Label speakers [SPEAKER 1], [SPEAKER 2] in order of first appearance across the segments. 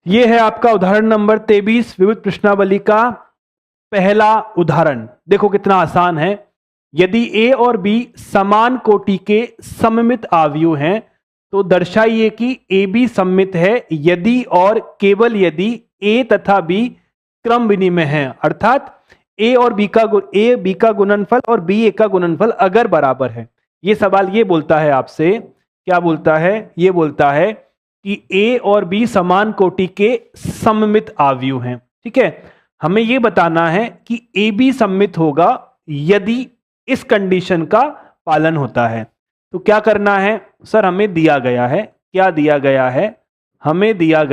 [SPEAKER 1] ये है आपका उदाहरण नंबर 23 विविध प्रश्नावली का पहला उदाहरण। देखो कितना आसान है। यदि ए और बी समान कोटि के सममित आव्यूह हैं तो दर्शाइए कि ए बी सममित है यदि और केवल यदि ए तथा बी क्रम विनिमय है, अर्थात ए बी का गुणनफल और बी ए का गुणनफल अगर बराबर है। ये सवाल ये बोलता है आपसे, क्या बोलता है? ये बोलता है कि ए और बी समान कोटि के सममित आव्यूह हैं। ठीक है, हमें यह बताना है कि ए बी सममित होगा यदि इस कंडीशन का पालन होता है। तो क्या करना है सर? हमें दिया गया है, क्या दिया गया है? हमें दिया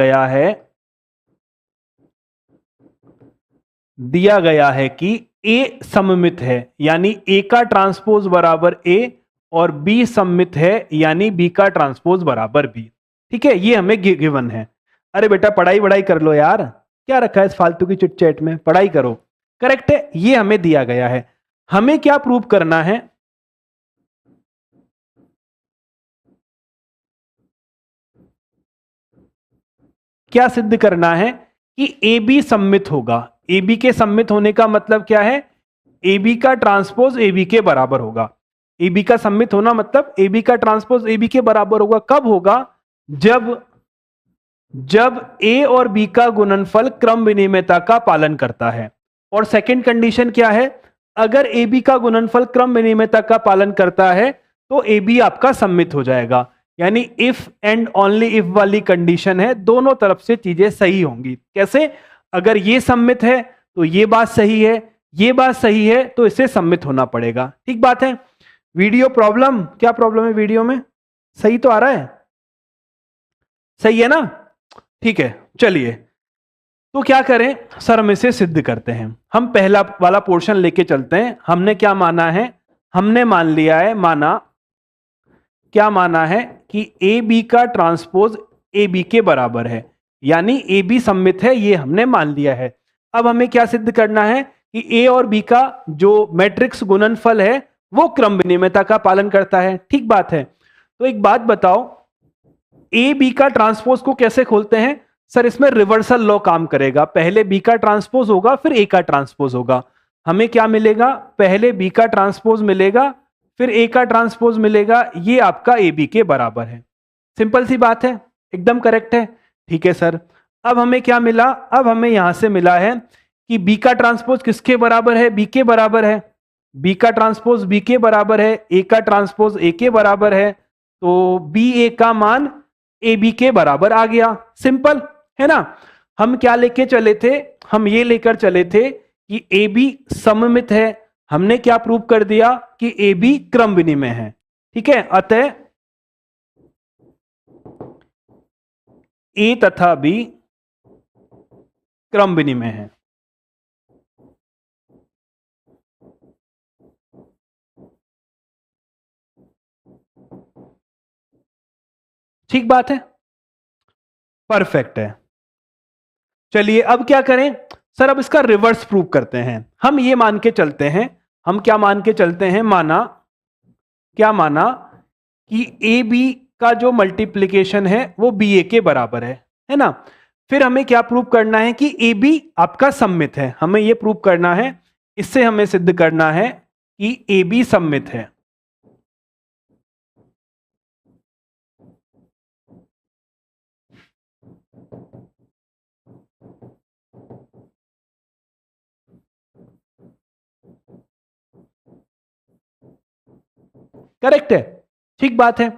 [SPEAKER 1] गया है कि ए सममित है यानी ए का ट्रांसपोज बराबर ए और बी सममित है यानी बी का ट्रांसपोज बराबर बी। ठीक है, ये हमें गिवन है। अरे बेटा पढ़ाई कर लो यार, क्या रखा है इस फालतू की चिट-चैट में? पढ़ाई करो। करेक्ट है, ये हमें दिया गया है। हमें क्या प्रूव करना है? क्या सिद्ध करना है? कि ए बी सममित होगा। ए बी के सममित होने का मतलब क्या है? ए बी का ट्रांसपोज ए बी के बराबर होगा। ए बी का सममित होना मतलब ए बी का ट्रांसपोज ए बी के बराबर होगा। कब होगा? जब ए और बी का गुणनफल क्रम विनिमयता का पालन करता है। और सेकंड कंडीशन क्या है? अगर ए बी का गुणनफल क्रम विनिमयता का पालन करता है तो ए बी आपका सममित हो जाएगा। यानी इफ एंड ओनली इफ वाली कंडीशन है, दोनों तरफ से चीजें सही होंगी। कैसे? अगर ये सममित है तो ये बात सही है, ये बात सही है तो इसे सममित होना पड़ेगा। ठीक बात है। Video problem? क्या प्रॉब्लम है वीडियो में? सही तो आ रहा है? सही है ना? ठीक है, चलिए तो क्या करें सर? हम इसे सिद्ध करते हैं। हम पहला वाला पोर्शन लेके चलते हैं। हमने क्या माना है? हमने मान लिया है, क्या माना है कि ए बी का ट्रांसपोज ए बी के बराबर है यानी ए बी सममित है, ये हमने मान लिया है। अब हमें क्या सिद्ध करना है? कि ए और बी का जो मैट्रिक्स गुणनफल है वो क्रम विनिमयता का पालन करता है। ठीक बात है। तो एक बात बताओ, ए बी का ट्रांसपोज को कैसे खोलते हैं? सर इसमें रिवर्सल लॉ काम करेगा। पहले बी का ट्रांसपोज होगा फिर ए का ट्रांसपोज होगा। हमें क्या मिलेगा? पहले बी का ट्रांसपोज मिलेगा फिर ए का ट्रांसपोज मिलेगा। ये आपका ए बी के बराबर है। सिंपल सी बात है, एकदम करेक्ट है। ठीक है सर, अब हमें क्या मिला? अब हमें यहां से मिला है कि बी का ट्रांसपोज किसके बराबर है? बी के बराबर है। बी का ट्रांसपोज बी के बराबर है, ए का ट्रांसपोज ए के बराबर है, तो बी ए का मान ए बी के बराबर आ गया। सिंपल है ना? हम क्या लेके चले थे? हम ये लेकर चले थे कि ए बी सममित है। हमने क्या प्रूव कर दिया? कि ए बी क्रम विनिमय है। ठीक है, अतः ए तथा बी क्रम विनिमय है। ठीक बात है, परफेक्ट है। चलिए अब क्या करें सर? अब इसका रिवर्स प्रूव करते हैं। हम ये मान के चलते हैं, हम क्या मान के चलते हैं? क्या माना कि ए बी का जो मल्टीप्लिकेशन है वो बी ए के बराबर है ना? फिर हमें क्या प्रूव करना है? कि ए बी आपका सममित है। हमें यह प्रूव करना है, इससे हमें सिद्ध करना है कि ए बी सममित है। करेक्ट है, ठीक बात है।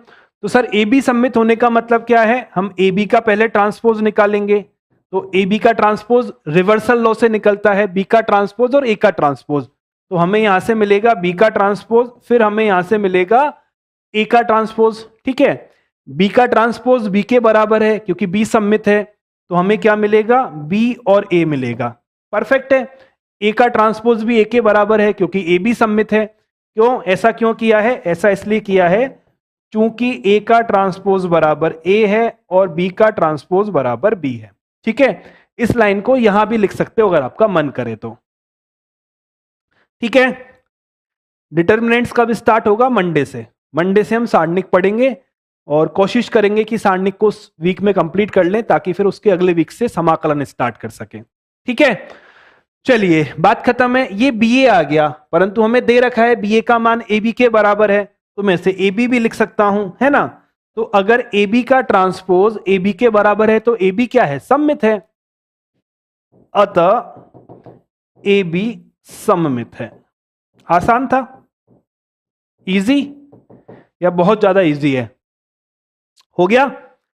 [SPEAKER 1] तो सर ए बी सममित होने का मतलब क्या है? हम ए बी का पहले ट्रांसपोज निकालेंगे। तो ए बी का ट्रांसपोज रिवर्सल लॉ से निकलता है, बी का ट्रांसपोज और ए का ट्रांसपोज। तो हमें यहां से मिलेगा बी का ट्रांसपोज, फिर हमें यहां से मिलेगा ए का ट्रांसपोज। ठीक है, बी का ट्रांसपोज बी के बराबर है क्योंकि बी सममित है, तो हमें क्या मिलेगा? बी और ए मिलेगा। परफेक्ट है। ए का ट्रांसपोज भी ए के बराबर है क्योंकि ए बी सममित है। क्यों ऐसा क्यों किया है? ऐसा इसलिए किया है चूंकि ए का ट्रांसपोज बराबर ए है और बी का ट्रांसपोज बराबर बी है। ठीक है, इस लाइन को यहां भी लिख सकते हो अगर आपका मन करे तो। ठीक है, डिटर्मिनेंट्स कब स्टार्ट होगा? मंडे से। मंडे से हम सारणिक पढ़ेंगे और कोशिश करेंगे कि सारणिक को वीक में कंप्लीट कर लें ताकि फिर उसके अगले वीक से समाकलन स्टार्ट कर सकें। ठीक है, चलिए बात खत्म है। ये बी ए आ गया, परंतु हमें दे रखा है बी ए का मान ए बी के बराबर है, तो मैं इसे ए बी भी लिख सकता हूं, है ना। तो अगर ए बी का ट्रांसपोज ए बी के बराबर है तो ए बी क्या है, सममित है। अतः ए बी सममित है। आसान था, इजी या बहुत ज्यादा इजी है? हो गया।